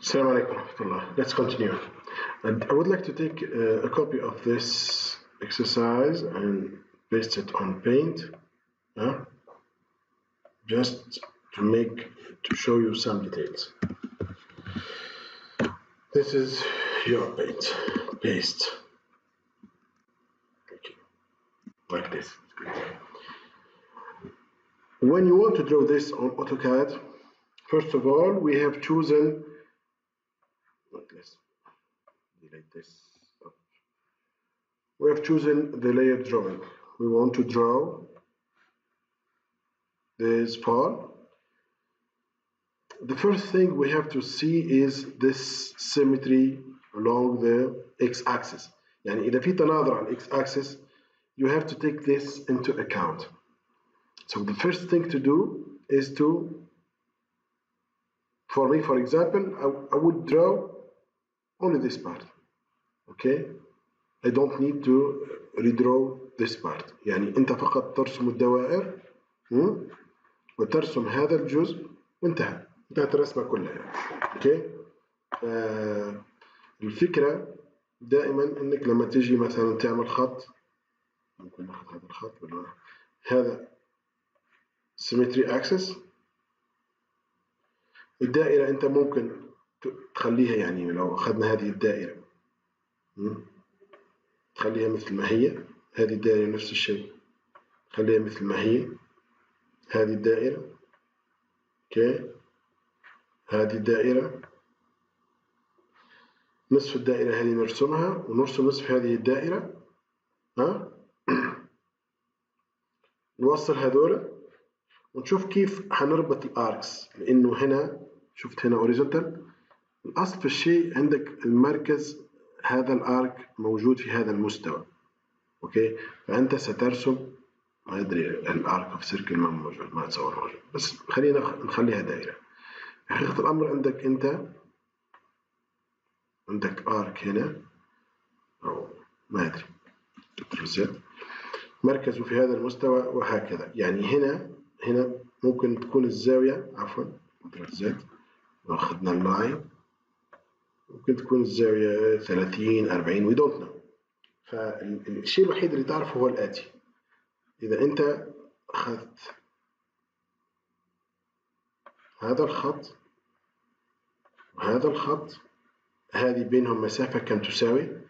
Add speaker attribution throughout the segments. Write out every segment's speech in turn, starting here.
Speaker 1: Assalamu alaikum warahmatullah. Let's continue. And I would like to take a copy of this exercise and paste it on Paint, just to show you some details. This is your Paint. Paste. Okay. Like this. When you want to draw this on AutoCAD, first of all, we have chosen. Let's delete this. We have chosen the layer drawing. We want to draw this part. The first thing we have to see is this symmetry along the x-axis. يعني إذا في تناظر على x-axis, you have to take this into account. So the first thing to do is for me, for example, I would draw only this part. Okay? I don't need to redraw this part. يعني أنت فقط ترسم الدوائر وترسم هذا الجزء وانتهى. انتهت الرسمة كلها. اوكي؟ الفكرة دائما انك لما تيجي مثلا تعمل خط، ممكن ناخذ هذا الخط باللون هذا symmetry axis. الدائرة انت ممكن تخليها، يعني لو اخذنا هذه الدائرة تخليها مثل ما هي. هذه الدائرة نفس الشيء، خليها مثل ما هي. هذه الدائرة اوكي، هذه الدائرة، نصف الدائرة هذه نرسمها ونرسم نصف هذه الدائرة. نوصل هذولا ونشوف كيف حنربط الاركس، لانه هنا شفت هنا هوريزونتال. الاصل في الشيء عندك المركز، هذا الارك موجود في هذا المستوى. اوكي، فانت سترسم، ما ادري الارك اوف سيركل ما موجود، ما اتصور موجود، بس خلينا نخليها دائرة. حقيقة الامر عندك ارك هنا، او ما ادري مركزه في هذا المستوى وهكذا. يعني هنا ممكن تكون الزاوية، عفوا زد لو اخذنا اللاين ممكن تكون الزاوية 30 40 we don't know. فالشيء الوحيد اللي تعرفه هو الآتي: إذا أنت أخذت هذا الخط وهذا الخط، هذه بينهم مسافة كم تساوي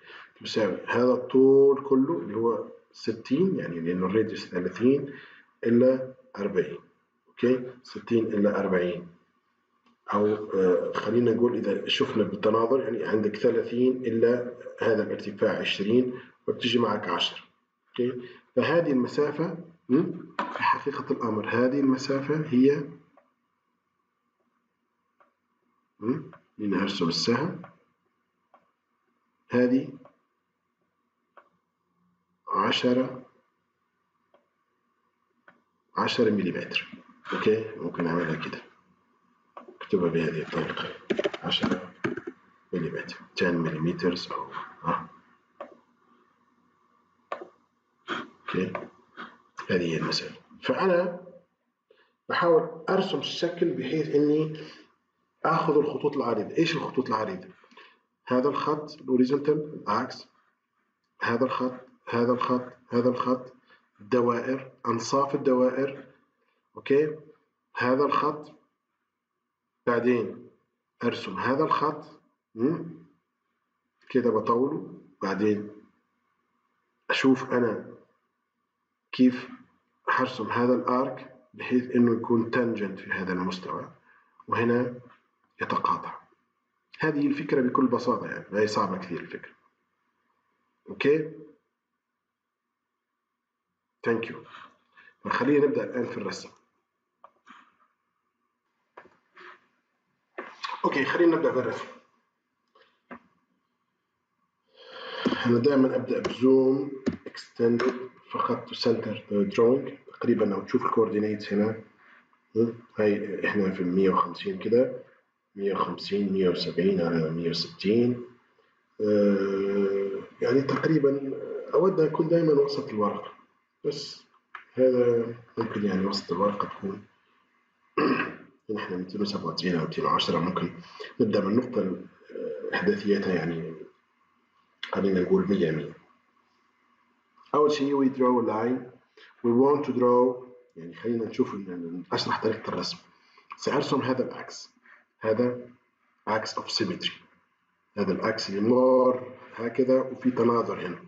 Speaker 1: هذا الطول كله اللي هو 60، يعني لأنه الراديوس 30 إلى 40. أوكي، 60 إلى 40، أو خلينا نقول إذا شفنا بالتناظر، يعني عندك 30 إلى هذا الارتفاع 20 وبتجي معك 10. أوكي، فهذه المسافة في حقيقة الأمر، هذه المسافة هي لنرسم السهم، هذه 10 مليمتر. اوكي، ممكن نعملها كده، اكتبها بهذه الطريقة: 10 مليمتر، 10 مليمتر او اوكي، هذه هي المسافة. فأنا بحاول أرسم الشكل بحيث إني آخذ الخطوط العريضة. إيش الخطوط العريضة؟ هذا الخط الهوريزونتال، العكس، هذا الخط، هذا الخط، هذا الخط، الدوائر، أنصاف الدوائر. أوكي، هذا الخط، بعدين أرسم هذا الخط كده بطوله، بعدين أشوف أنا كيف هرسم هذا الآرك بحيث إنه يكون تانجنت في هذا المستوى، وهنا يتقاطع. هذه الفكرة بكل بساطة، يعني ما هي صعبة كثير الفكرة. أوكي، ثانك يو. خلينا نبدأ الآن في الرسم. أوكي، خلينا نبدأ بالرسم. أنا دائما أبدأ بزوم extended فقط to center the drawing. تقريبا لو تشوف الكوردينيتس هنا، هاي إحنا في 150 كده، 150 170 على 160. يعني تقريبا أود أن أكون دائما وسط الورقة، بس هذا ممكن يعني وسط الورقة تكون هنا احنا 297 أو 210. ممكن نبدأ من نقطة إحداثيتها يعني خلينا نقول 100. أول شيء we draw a line. we want to draw يعني خلينا نشوف أشرح طريقة الرسم. سأرسم هذا العكس، هذا عكس of symmetry، هذا العكس يمر هكذا وفي تناظر هنا.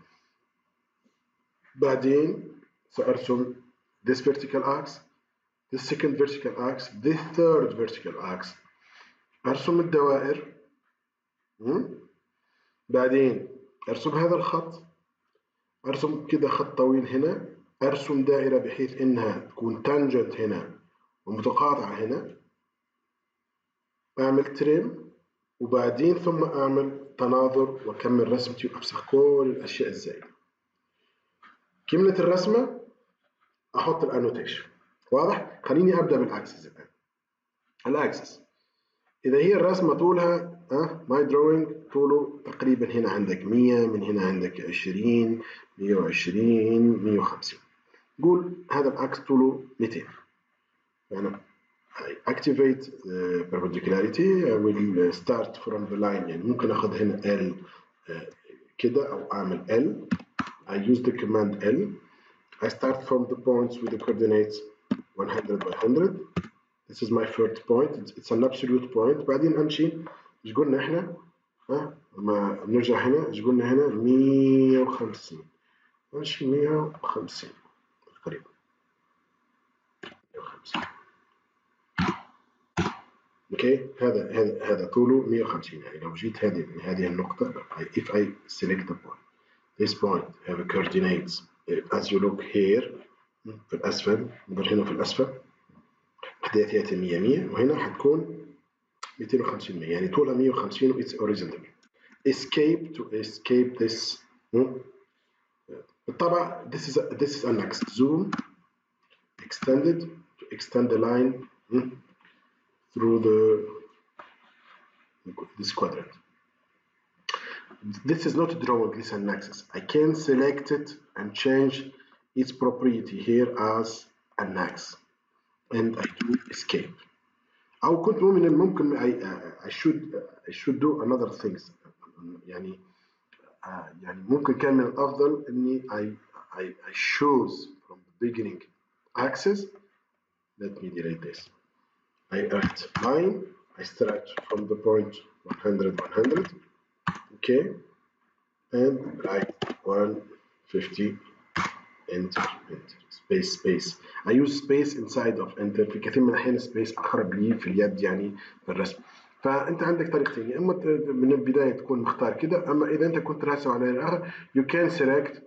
Speaker 1: بعدين سأرسم this vertical axis، this second vertical axis، this third vertical axis. أرسم الدوائر. بعدين أرسم هذا الخط، أرسم كده خط طويل هنا، أرسم دائرة بحيث إنها تكون تانجنت هنا ومتقاطعة هنا، أعمل تريم، وبعدين ثم أعمل تناظر وأكمل رسمتي وأفسخ كل الأشياء الزائدة. كملت الرسمة أحط الأنوتيشن. واضح؟ خليني أبدأ بالأكسس الآن. الأكسس إذا هي الرسمة طولها ماي دروينج طوله تقريبا هنا عندك 100، من هنا عندك 20، 120، 150. قول هذا الأكس طوله 200. يعني I activate the perpendicularity. I will start from the line. يعني ممكن أخذ هنا L كده أو أعمل L. I use the command L. I start from the points with the coordinates 100 by 100. This is my first point. It's an absolute point. بعدين أمشي. إيش قلنا إحنا؟ لما نرجع هنا إيش قلنا هنا؟ 150. ماشي 150 تقريبا. 150. اوكي هذا طوله 150. يعني لو جيت هذه النقطة if I select the point, this point have a coordinates as you look here في الأسفل، نظر هنا في الأسفل إحداثيات 100 وهنا حتكون 250. يعني طولها 150 و it's horizontal. Escape to escape this. بالطبع this is an next zoom extended to extend the line through this quadrant. This is not drawing this an axis. I can select it and change its property here as an axis and I do escape. أو كنت ممكن I should do another things. يعني ممكن كان من الأفضل إني I choose from the beginning axis. Let me delete this. I add line. I start from the point 100. Okay, and write 150. enter space. I use space inside of enter. في كثير من الأحيان space أقرب لي في اليد يعني في الرسم. فأنت عندك طريقتين، يا إما من البداية تكون مختار كده، أما إذا أنت كنت راسم على الآخر you can select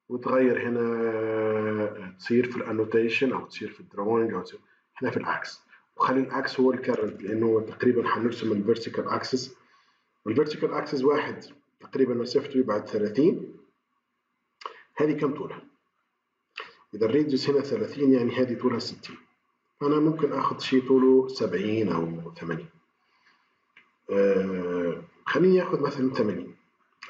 Speaker 1: وتغير هنا تصير في الانوتيشن أو تصير في الدروينج أو تصير هنا في العكس، وخلي العكس هو الكرنت لأنه تقريبا حنرسم الفيرتيكال أكسس. والفيرتيكال أكسس واحد تقريبا مسافته يبعد 30. هذه كم طولها؟ إذا الريديوس هنا 30 يعني هذه طولها 60. أنا ممكن آخذ شيء طوله 70 أو 80. خليني آخذ مثلا 80.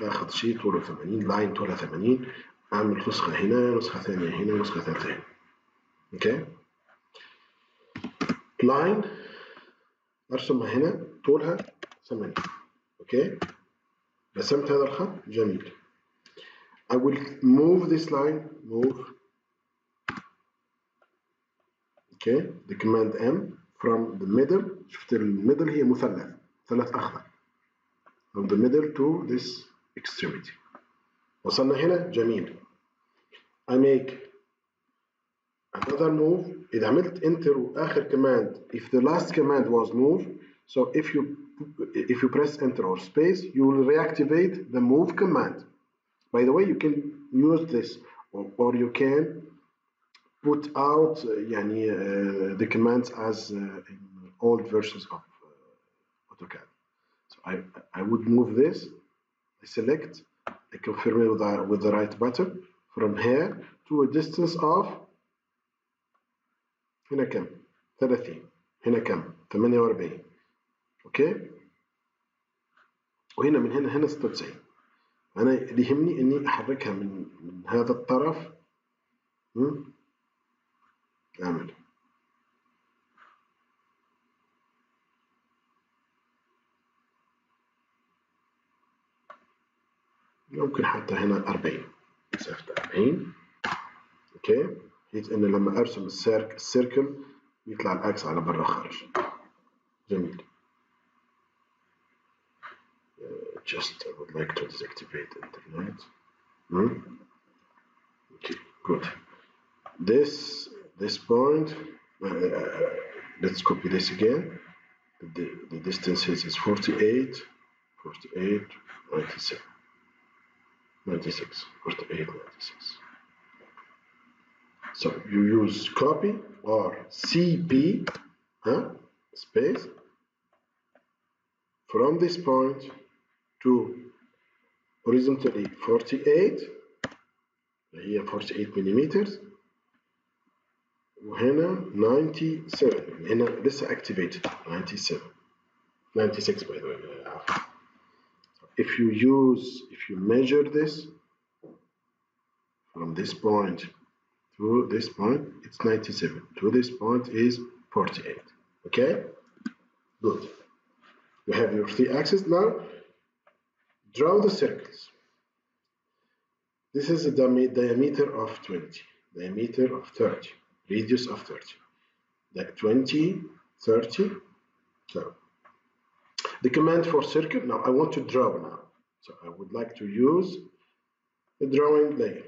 Speaker 1: آخذ شيء طوله 80، لاين طولها 80. أعمل نسخة هنا، نسخة ثانية هنا، نسخة ثالثة هنا. أوكي. لاين أرسمها هنا طولها 80. أوكي. رسمت هذا الخط جميل. I will move this line. Move. Okay. The command M from the middle. شفت الميدل هي مثلث أخضر. From the middle to this extremity. وصلنا هنا جميل. I make another move. إذا عملت enter وآخر command if the last command was move, so if you press enter or space you will reactivate the move command. By the way, you can use this or you can put out the commands as in old versions of AutoCAD. So I would move this. I select. I confirm it with the right button from here to a distance of هنا كم؟ 30. هنا كم؟ 48. اوكي؟ وهنا من هنا 96. أنا اللي يهمني إني أحركها من هذا الطرف. أعمل ممكن حتى هنا 40 مسافة 40. اوكي، بحيث ان لما ارسم السيركل يطلع الاكس على برا خارج. جميل. Just I would like to deactivate internet. Okay, good. This point, let's copy this again. The distance is 48, 97, 96, 48, 96. So you use copy or CP, space, from this point to horizontally 48, هي 48 millimeters, وهنا 97, هنا لسه activated 97, 96 by the way. If you measure this from this point to this point, it's 97. To this point is 48. Okay? Good. You have your 3 axes. Now, draw the circles. This is a diameter of 20, diameter of 30, radius of 30. Like 20, 30. So, the command for circle, now I want to draw now. So, I would like to use the drawing layer.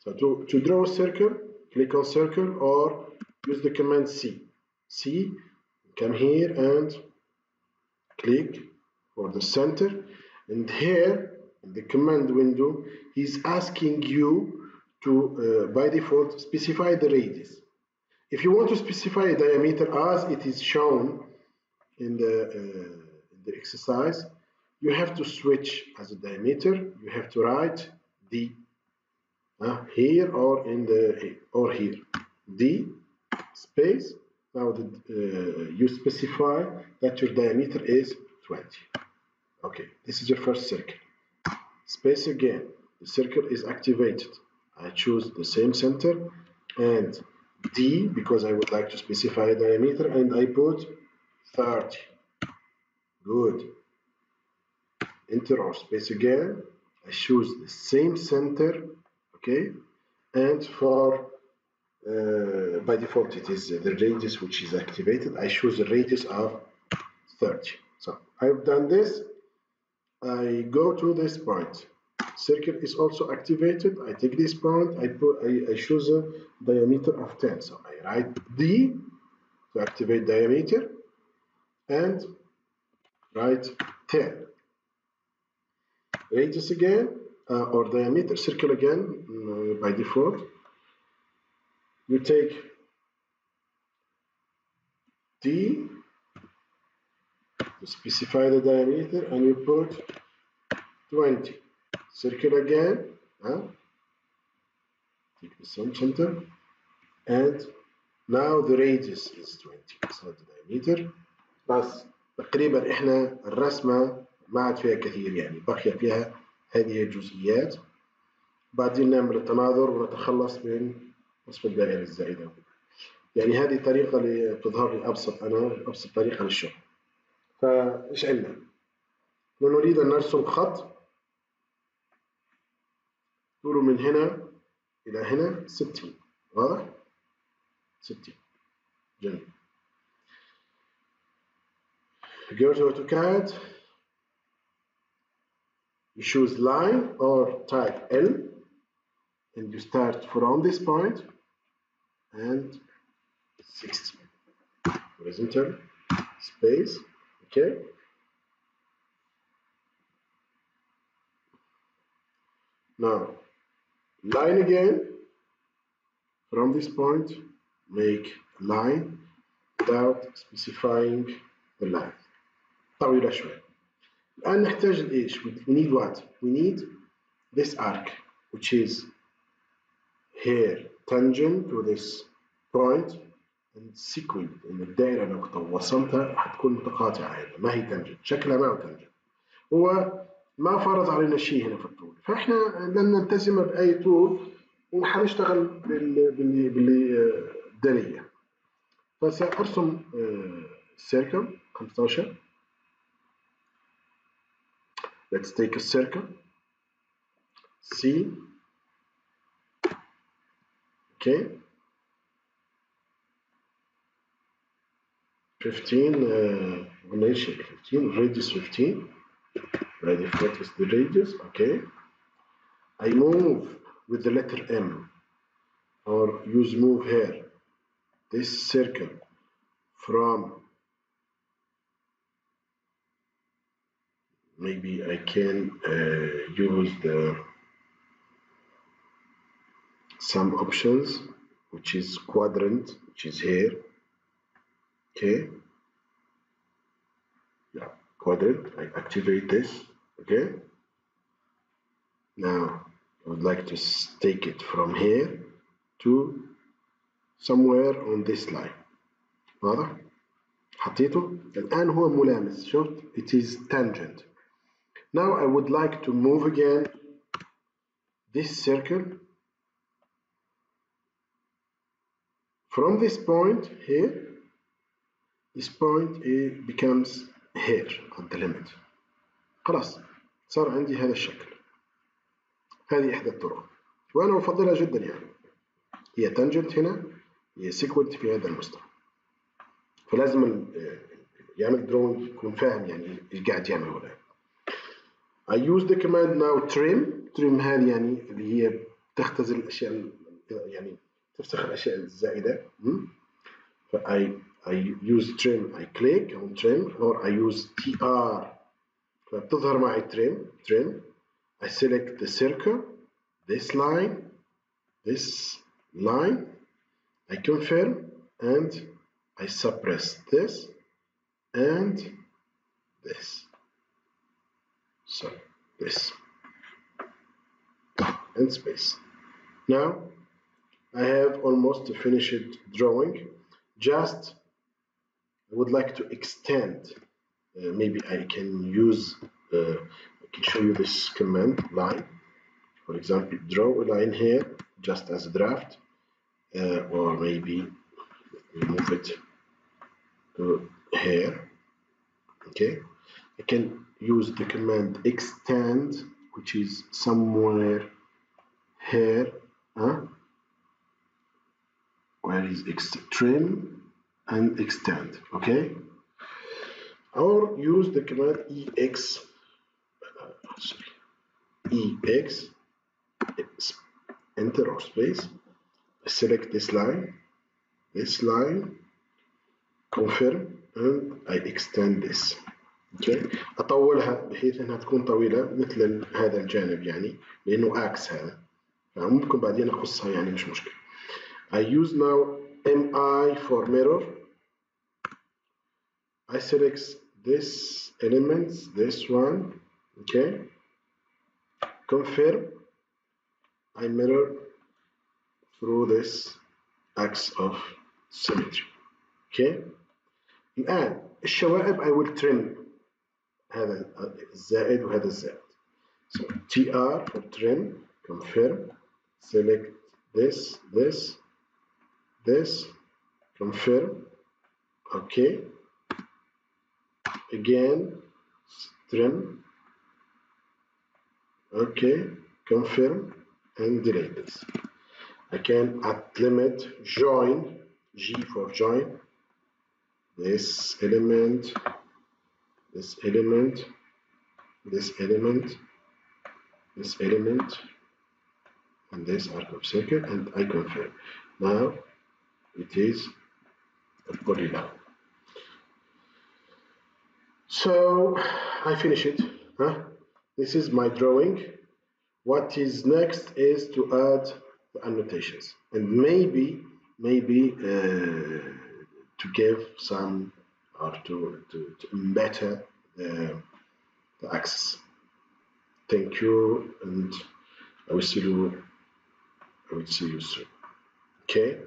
Speaker 1: So, to draw a circle, click on circle or use the command C. C, come here and click for the center, and here in the command window he's asking you to by default specify the radius. If you want to specify a diameter as it is shown in the exercise, you have to switch as a diameter. You have to write D here or in the or here D space. Now you specify that your diameter is 20. Okay, this is your first circle. Space again, the circle is activated. I choose the same center and D because I would like to specify a diameter, and I put 30. Good. Enter or space again. I choose the same center. Okay, and for by default it is the radius which is activated. I choose a radius of 30. So I've done this. I go to this point. Circle is also activated. I take this point. I choose a diameter of 10. So I write D to activate diameter and write 10. Radius again or diameter, circle again by default. You take D to specify the diameter and you put 20. Circle again, take the same center, and now the radius is 20. It's not the diameter. بس تقريبا احنا الرسمة ما عاد فيها كثير، يعني بقي فيها هذه الجزئيات. بعدين نعمل التناظر ونتخلص من وصف الدائرة الزائدة. يعني هذه طريقة لتظهر لي أبسط طريقة للشغل. فإيش عندنا؟ نريد أن نرسم خط طوله من هنا إلى هنا 60. واضح؟ 60. جميل. Go to AutoCAD. You choose line or type L, and you start from this point and 60. Horizontal space. Okay. Now, line again. From this point, make a line without specifying the line. طويلة شوي. الآن نحتاج إيش؟ We need what? We need this arc, which is here tangent to this point and sequent. إن الدائرة لو وصلتها حتكون متقاطعة هنا، ما هي tangent، شكلها ما هو tangent. هو ما فرض علينا شيء هنا في الطول، فإحنا لن نلتزم بأي طول وحنشتغل بالدالية. فسأرسم circle 15. Let's take a circle. C. Okay. 15 15 radius 15. Radius, what is the radius? Okay. I move with the letter M, or use move here, this circle from, maybe I can use some options, which is quadrant, which is here. Okay. Yeah, quadrant. I activate this. Okay. Now I would like to take it from here to somewhere on this line. واضح؟ حطيته. الآن هو ملامس. شفت؟ It is tangent. Now I would like to move again this circle from this point here. This point becomes here on the limit. خلاص صار عندي هذا الشكل. هذه إحدى الطرق وأنا أفضلها جدا يعني. هي تانجنت هنا، هي سيكوينت في هذا المستوى. فلازم يعمل دروينج يكون فاهم يعني ايش قاعد يعمل هنا. I use the command now trim هذه يعني اللي هي تختزل الأشياء يعني تفسخ الأشياء الزائدة. ف I use trim, I click on trim, or I use TR. فبتظهر معي trim. I select the circle, this line, I confirm, and I suppress this and this. So this and space. Now I have almost finished drawing. Just I would like to extend. Maybe I can use. I can show you this command line. For example, draw a line here just as a draft, or maybe move it to here. Okay, I can use the command extend, which is somewhere here. Where is trim and extend? Okay, or use the command ex. Ex, enter or space. I select this line, confirm, and I extend this. Okay. أطولها بحيث إنها تكون طويلة مثل هذا الجانب يعني لأنه أكس هذا، فممكن بعدين أقصها يعني مش مشكلة. I use now MI for mirror. I select this elements, this one, okay. Confirm. I mirror through this axis of symmetry. Okay. الآن الشوائب I will trim هذا الزائد وهذا الزائد. So TR for trim, confirm, select this, confirm, okay. Again, trim, okay, confirm, and delete this. I can at limit join, G for join, this element, this element, this element, this element, and this arc of circle, and I confirm. Now it is a polygon. So I finish it. This is my drawing. What is next is to add the annotations and maybe to give some or to better the axis. Thank you, and I will see you soon. Okay.